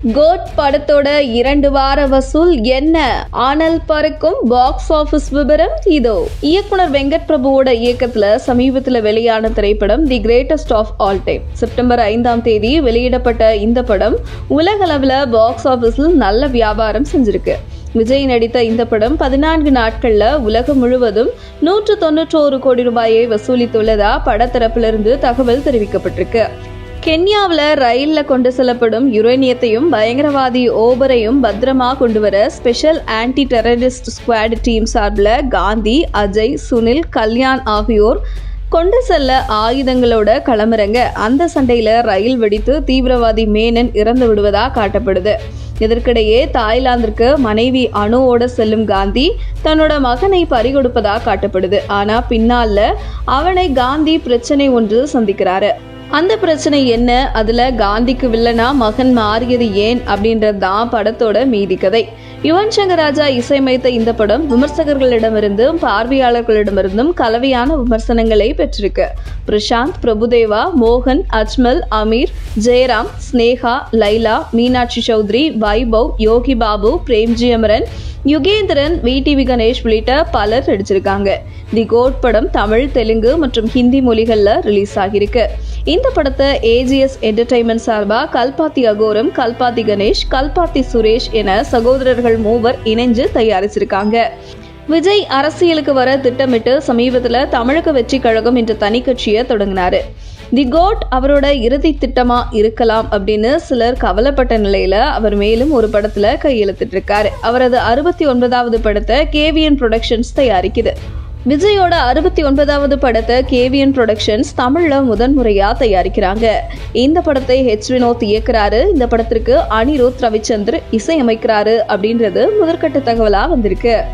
Code படத்தோட 2 வார வசூல் என்ன? ஆனல் பறக்கும் பாக்ஸ் ஆபீஸ் விவரம் இதோ. இயக்குனர் வெங்கட் பிரபுவோட இயக்கத்துல சமீபத்துல வெளியான திரைப்படம் the greatest of all time. September 5ஆம் தேதி வெளியிடப்பட்ட இந்த படம் உலகளவுல பாக்ஸ் ஆபீஸில் நல்ல வியாபாரம் செஞ்சிருக்கு. விஜய் நடித்த இந்த படம் 14 நாட்கள்ல உலகம் முழுவதும் 191 கோடி ரூபாயை வசூலித்துள்ளதா படத்தரப்பிலிருந்து தகவல் தெரிவிக்கப்பட்டிருக்கு. கென்யாவில் ரயிலில் கொண்டு செல்லப்படும் யுரேனியத்தையும் பயங்கரவாதி ஓபரையும் பத்திரமா கொண்டு வர special anti terrorist squad team சார்பில் காந்தி, அஜய், சுனில், கல்யாண் ஆகியோர் கொண்டு செல்ல ஆயுதங்களோட களமிறங்க அந்த சண்டையில் ரயில் வெடித்து தீவிரவாதி மேனன் இறந்து விடுவதா காட்டப்படுது. இதற்கிடையே தாய்லாந்திற்கு மனைவி அணுவோட செல்லும் காந்தி தன்னோட மகனை பறிகொடுப்பதா காட்டப்படுது. ஆனா பின்னால அவனை காந்தி பிரச்சனை ஒன்று சந்திக்கிறாரு. அந்த பிரச்சனை என்ன, அதுல காந்திக்கு வில்லனா மகன் மாறியது ஏன் அப்படின்றது தான் படத்தோட மீதி கதை. யுவன் சங்கர் ராஜா இசையமைத்த இந்த படம் விமர்சகர்களிடமிருந்தும் பார்வையாளர்களிடமிருந்தும் கலவையான விமர்சனங்களை பெற்றிருக்கு. பிரசாந்த், பிரபுதேவா, மோகன், அஜ்மல், அமீர், ஜெயராம், ஸ்னேகா, லைலா, மீனாட்சி சௌத்ரி, வைபவ், யோகி பாபு, பிரேம்ஜி அமரன், யுகேந்திரன், விடிவி கணேஷ் உள்ளிட்ட பலர் நடிச்சிருக்காங்க. தி கோட் படம் தமிழ், தெலுங்கு மற்றும் ஹிந்தி மொழிகள்ல ரிலீஸ் ஆகியிருக்கு. இந்த படத்தை ஏஜிஎஸ் என்டர்டைன்மெண்ட் சார்பா கல்பாத்தி அகோரம், கல்பாத்தி கணேஷ், கல்பாத்தி சுரேஷ் என சகோதரர்கள் மூவர் இணைஞ்சு தயாரிச்சிருக்காங்க. விஜய் அரசியலுக்கு வர திட்டமிட்டு சமீபத்தில் தமிழக வெற்றி கழகம் என்ற தனி கட்சியை தொடங்கினாரு. தி கோட் அவரோட இறுதி திட்டமா இருக்கலாம் அப்படின்னு சிலர் கவலைப்பட்ட நிலையில அவர் மேலும் ஒரு படத்துல கையெழுத்திட்டு இருக்காரு. அவரது 69வது படத்தை கேவிஎன் புரொடக்ஷன்ஸ் தயாரிக்குது. விஜயோட 69வது படத்தை கேவிஎன் புரொடக்ஷன்ஸ் தமிழ்ல முதன்முறையா தயாரிக்கிறாங்க. இந்த படத்தை வினோத் இயக்குறாரு. இந்த படத்திற்கு அனிருத் ரவிச்சந்தர் இசையமைக்கிறாரு அப்படின்றது முதற்கட்ட தகவலா வந்திருக்கு.